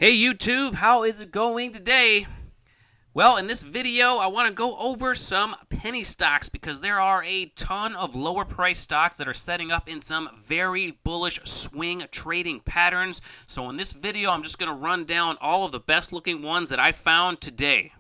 Hey YouTube, how is it going today? Well, in this video, I want to go over some penny stocks because there are a ton of lower price stocks that are setting up in some very bullish swing trading patterns. So in this video, I'm just going to run down all of the best looking ones that I found today.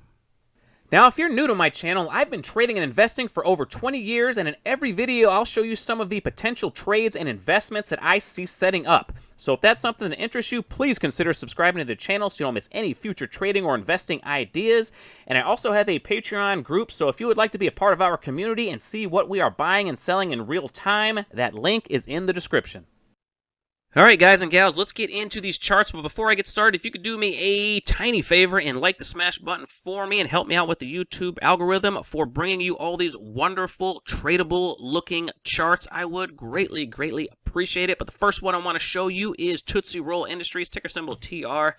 Now, if you're new to my channel, I've been trading and investing for over 20 years, and in every video, I'll show you some of the potential trades and investments that I see setting up. So if that's something that interests you, please consider subscribing to the channel so you don't miss any future trading or investing ideas. And I also have a Patreon group, so if you would like to be a part of our community and see what we are buying and selling in real time, that link is in the description. Alright guys and gals, let's get into these charts, but before I get started, if you could do me a tiny favor and like the smash button for me and help me out with the YouTube algorithm for bringing you all these wonderful, tradable looking charts, I would greatly appreciate it. But the first one I want to show you is Tootsie Roll Industries, ticker symbol TR.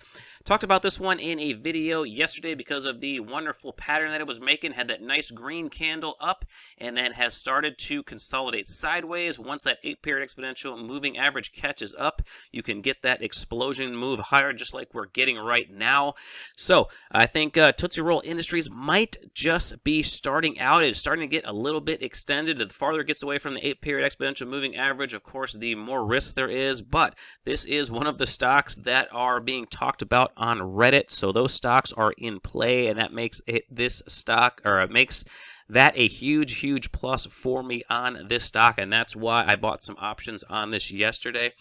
Talked about this one in a video yesterday because of the wonderful pattern that it was making. Had that nice green candle up and then has started to consolidate sideways. Once that 8-period exponential moving average catches up, you can get that explosion move higher just like we're getting right now. So I think Tootsie Roll Industries might just be starting out. It's starting to get a little bit extended. The farther it gets away from the 8-period exponential moving average, of course, the more risk there is. But this is one of the stocks that are being talked about on Reddit, so those stocks are in play, and that makes it it makes that a huge plus for me on this stock, and that's why I bought some options on this yesterday.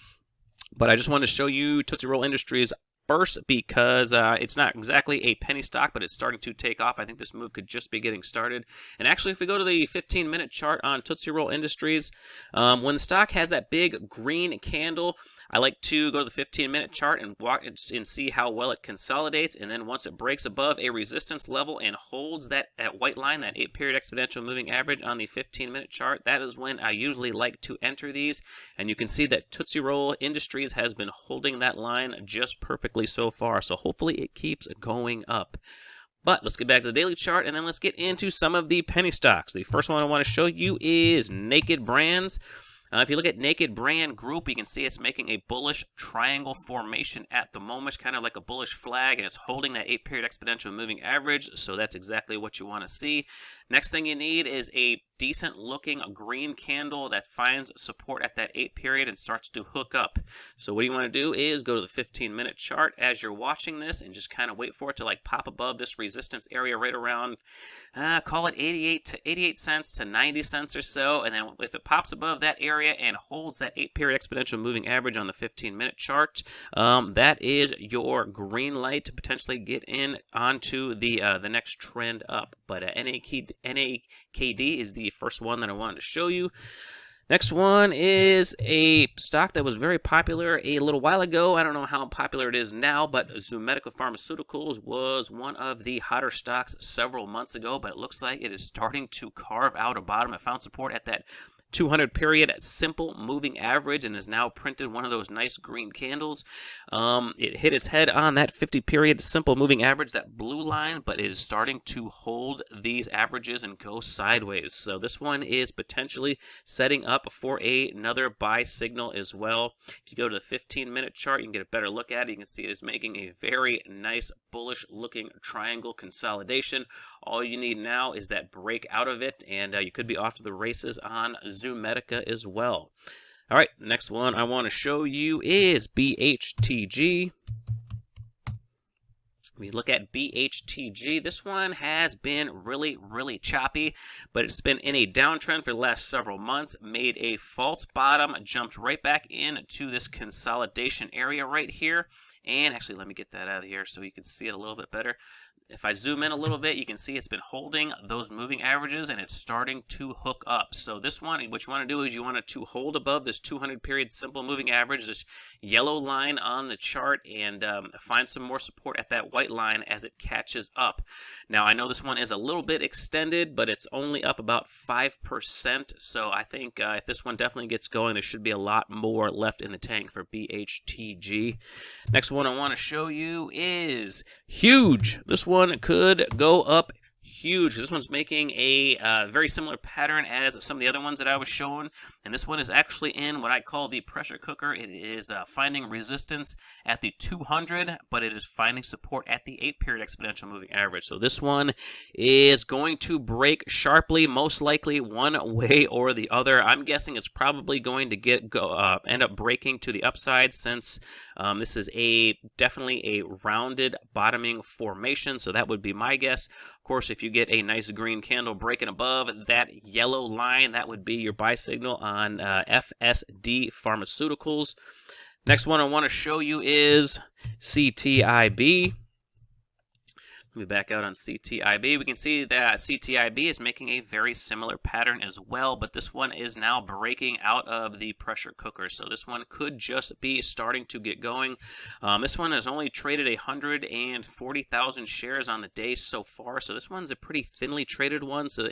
But I just wanted to show you Tootsie Roll Industries first because it's not exactly a penny stock, but it's starting to take off. I think this move could just be getting started. And actually, if we go to the 15-minute chart on Tootsie Roll Industries, when the stock has that big green candle, I like to go to the 15-minute chart and walk and see how well it consolidates. And then once it breaks above a resistance level and holds that white line, that 8-period exponential moving average on the 15-minute chart, that is when I usually like to enter these. And you can see that Tootsie Roll Industries has been holding that line just perfectly so far. So hopefully it keeps going up. But let's get back to the daily chart, and then let's get into some of the penny stocks. The first one I want to show you is Naked Brands. If you look at Naked Brand Group, you can see it's making a bullish triangle formation at the moment, kind of like a bullish flag, and it's holding that 8-period exponential moving average, so that's exactly what you want to see. Next thing you need is a decent looking green candle that finds support at that 8-period and starts to hook up. So what you want to do is go to the 15-minute chart as you're watching this and just kind of wait for it to like pop above this resistance area right around, call it 88 cents to 90 cents or so, and then if it pops above that area and holds that 8-period exponential moving average on the 15-minute chart, that is your green light to potentially get in onto the next trend up. But NAKD is the first one that I wanted to show you. Next one is a stock that was very popular a little while ago. I don't know how popular it is now, but ZOM Pharmaceuticals was one of the hotter stocks several months ago, but it looks like it is starting to carve out a bottom. It found support at that 200-period simple moving average and has now printed one of those nice green candles. It hit its head on that 50-period simple moving average, that blue line, but it is starting to hold these averages and go sideways. So this one is potentially setting up for another buy signal as well. If you go to the 15-minute chart, you can get a better look at it. You can see it is making a very nice bullish looking triangle consolidation. All you need now is that break out of it, and you could be off to the races on ZOM as well. All right, the next one I want to show you is BHTG. We look at BHTG. This one has been really choppy, but it's been in a downtrend for the last several months, made a false bottom, jumped right back into this consolidation area right here. And actually, let me get that out of here so you can see it a little bit better. If I zoom in a little bit, you can see it's been holding those moving averages and it's starting to hook up. So this one, what you want to do is you want to hold above this 200-period simple moving average, this yellow line on the chart, and find some more support at that white line as it catches up. Now, I know this one is a little bit extended, but it's only up about 5%. So I think if this one definitely gets going, there should be a lot more left in the tank for BHTG. Next one I want to show you is huge. This one could go up huge. This one's making a very similar pattern as some of the other ones that I was showing, and this one is actually in what I call the pressure cooker. It is finding resistance at the 200, but it is finding support at the 8-period exponential moving average. So this one is going to break sharply, most likely one way or the other. I'm guessing it's probably going to end up breaking to the upside, since this is definitely a rounded bottoming formation. So that would be my guess. Of course, if you get a nice green candle breaking above that yellow line, that would be your buy signal on FSD Pharmaceuticals. Next one I want to show you is CTIB. Let me back out on CTIB. We can see that CTIB is making a very similar pattern as well, but this one is now breaking out of the pressure cooker. So this one could just be starting to get going. This one has only traded 140,000 shares on the day so far. So this one's a pretty thinly traded one. So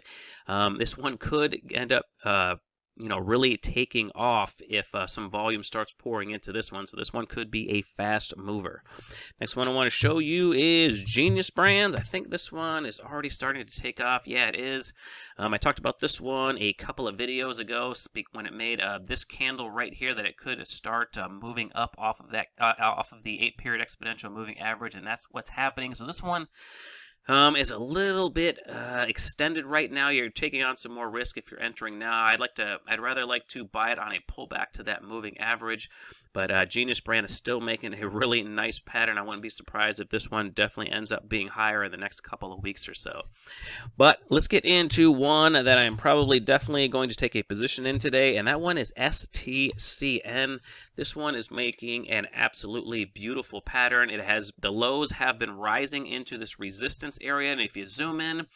this one could end up really taking off if some volume starts pouring into this one. So this one could be a fast mover. Next one I want to show you is GNUS Brands. I think this one is already starting to take off. Yeah, it is. I talked about this one a couple of videos ago when it made this candle right here, that it could start moving up off of the 8-period exponential moving average, and that's what's happening. So this one is a little bit extended right now. You're taking on some more risk if you're entering now. I'd rather like to buy it on a pullback to that moving average. But GNUS Brand is still making a really nice pattern. I wouldn't be surprised if this one definitely ends up being higher in the next couple of weeks or so. But let's get into one that I'm probably definitely going to take a position in today, and that one is STCN. This one is making an absolutely beautiful pattern. The lows have been rising into this resistance area, and if you zoom in,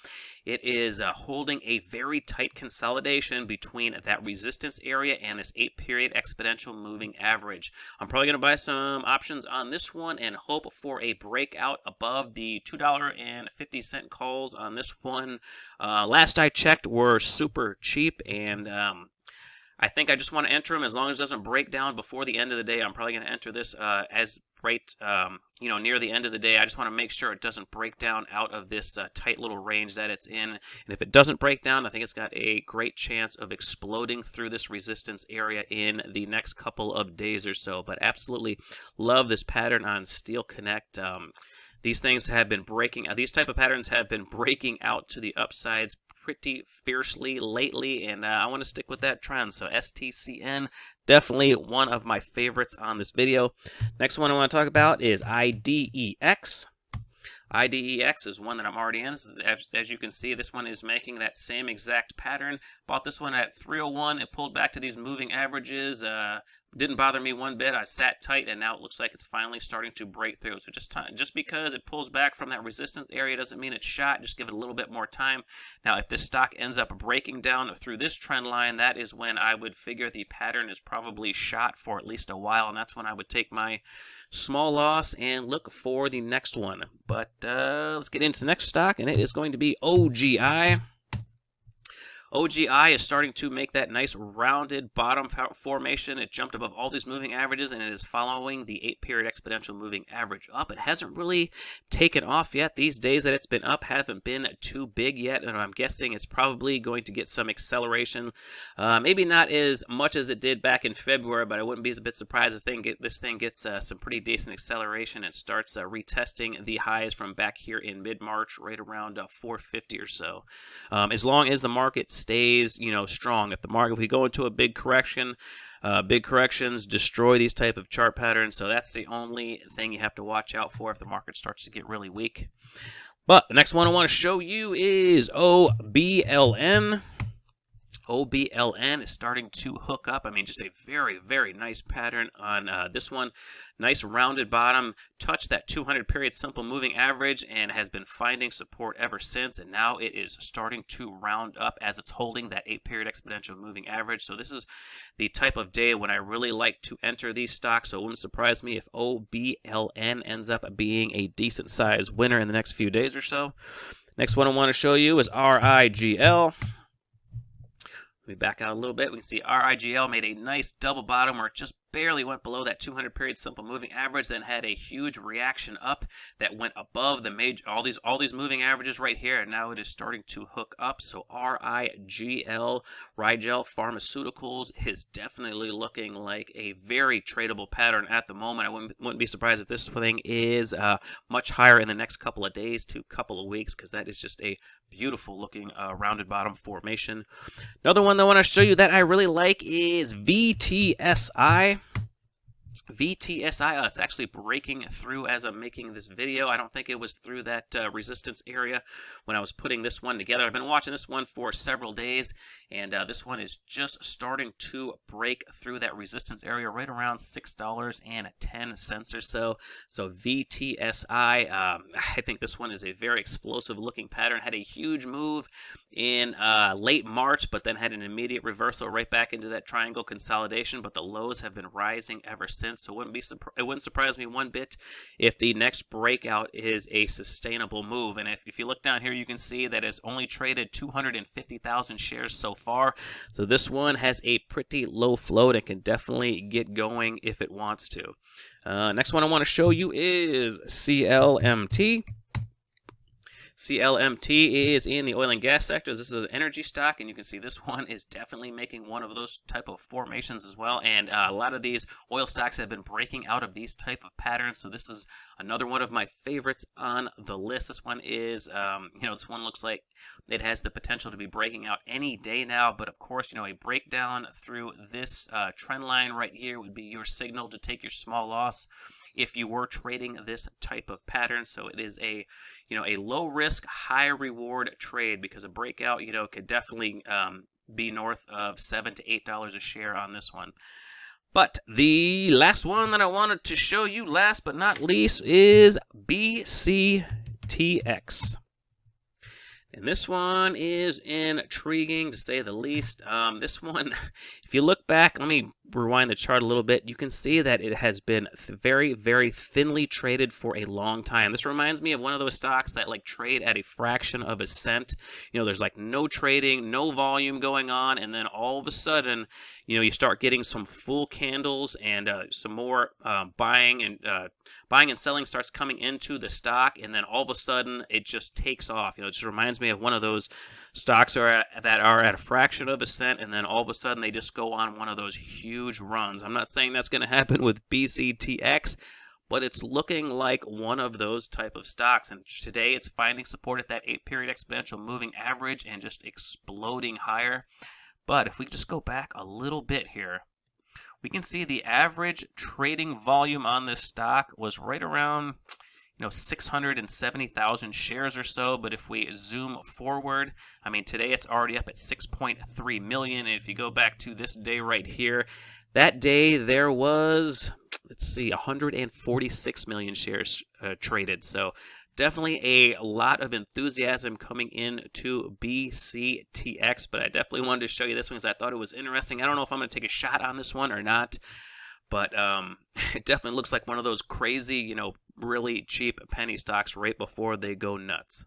it is holding a very tight consolidation between that resistance area and this 8-period exponential moving average. I'm probably going to buy some options on this one and hope for a breakout above the $2.50 calls on this one. Last I checked, were super cheap, and I think I just want to enter them as long as it doesn't break down before the end of the day. I'm probably going to enter this near the end of the day. I just want to make sure it doesn't break down out of this tight little range that it's in. And if it doesn't break down, I think it's got a great chance of exploding through this resistance area in the next couple of days or so. But absolutely love this pattern on Steel Connect. These things have been breaking. These type of patterns have been breaking out to the upsides pretty fiercely lately, and I want to stick with that trend. So STCN, definitely one of my favorites on this video. Next one I want to talk about is IDEX. IDEX is one that I'm already in. This is, as you can see, this one is making that same exact pattern. Bought this one at 301. It pulled back to these moving averages. Didn't bother me one bit. I sat tight, and now it looks like it's finally starting to break through. So just because it pulls back from that resistance area doesn't mean it's shot. Just give it a little bit more time. Now, if this stock ends up breaking down through this trend line, that is when I would figure the pattern is probably shot for at least a while, and that's when I would take my small loss and look for the next one. But let's get into the next stock, and it is going to be OGI. OGI is starting to make that nice rounded bottom formation. It jumped above all these moving averages, and it is following the 8-period exponential moving average up. It hasn't really taken off yet. These days that it's been up haven't been too big yet, and I'm guessing it's probably going to get some acceleration. Maybe not as much as it did back in February, but I wouldn't be a bit surprised if this thing gets some pretty decent acceleration and starts retesting the highs from back here in mid-March, right around 450 or so. As long as the market stays, strong. If we go into a big correction, big corrections destroy these type of chart patterns. So that's the only thing you have to watch out for if the market starts to get really weak. But the next one I want to show you is OBLN. OBLN is starting to hook up. I mean, just a very, very nice pattern on this one. Nice rounded bottom, touched that 200-period simple moving average and has been finding support ever since. And now it is starting to round up as it's holding that 8-period exponential moving average. So this is the type of day when I really like to enter these stocks. So it wouldn't surprise me if OBLN ends up being a decent sized winner in the next few days or so. Next one I want to show you is RIGL. Let me back out a little bit. We can see RIGL made a nice double bottom where it just barely went below that 200 period simple moving average, then had a huge reaction up that went above the major all these moving averages right here, and now it is starting to hook up. So RIGL Pharmaceuticals is definitely looking like a very tradable pattern at the moment. I wouldn't be surprised if this thing is much higher in the next couple of days to couple of weeks, because that is just a beautiful looking rounded bottom formation. Another one that I want to show you that I really like is VTSI. VTSI, it's actually breaking through as I'm making this video. I don't think it was through that resistance area when I was putting this one together. I've been watching this one for several days, and this one is just starting to break through that resistance area right around $6.10 or so. So VTSI, I think this one is a very explosive looking pattern. Had a huge move in late March, but then had an immediate reversal right back into that triangle consolidation, but the lows have been rising ever since. So it wouldn't surprise me one bit if the next breakout is a sustainable move. And if you look down here, you can see that it's only traded 250,000 shares so far. So this one has a pretty low float and can definitely get going if it wants to. Next one I want to show you is CLMT. CLMT is in the oil and gas sector. This is an energy stock, and you can see this one is definitely making one of those type of formations as well. And a lot of these oil stocks have been breaking out of these type of patterns. So this is another one of my favorites on the list. This one is, this one looks like it has the potential to be breaking out any day now. But of course, a breakdown through this trend line right here would be your signal to take your small loss if you were trading this type of pattern. So it is a low risk, high reward trade, because a breakout, could definitely be north of $7 to $8 a share on this one. But the last one that I wanted to show you, last but not least, is BCTX. And this one is intriguing, to say the least. This one, if you look back, let me rewind the chart a little bit. You can see that it has been very, very thinly traded for a long time. This reminds me of one of those stocks that trade at a fraction of a cent. There's no trading, no volume going on, and then all of a sudden, you start getting some full candles and some more buying and selling starts coming into the stock, and then all of a sudden it just takes off. It just reminds me of one of those stocks that are at a fraction of a cent, and then all of a sudden they just go on one of those huge runs. I'm not saying that's going to happen with BCTX, but it's looking like one of those type of stocks. And today it's finding support at that 8-period exponential moving average and just exploding higher. But if we just go back a little bit here, we can see the average trading volume on this stock was right around 670,000 shares or so. But if we zoom forward, today it's already up at 6.3 million. And if you go back to this day right here, that day there was, 146 million shares traded. So definitely a lot of enthusiasm coming into BCTX, but I definitely wanted to show you this one because I thought it was interesting. I don't know if I'm going to take a shot on this one or not, but it definitely looks like one of those crazy, really cheap penny stocks right before they go nuts.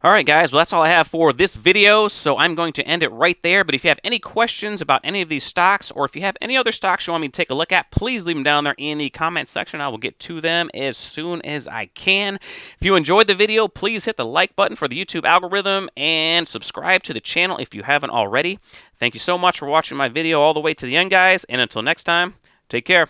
All right, guys, well, that's all I have for this video, so I'm going to end it right there. But if you have any questions about any of these stocks, or if you have any other stocks you want me to take a look at, please leave them down there in the comment section. I will get to them as soon as I can. If you enjoyed the video, please hit the like button for the YouTube algorithm and subscribe to the channel if you haven't already. Thank you so much for watching my video all the way to the end, guys, and until next time, take care.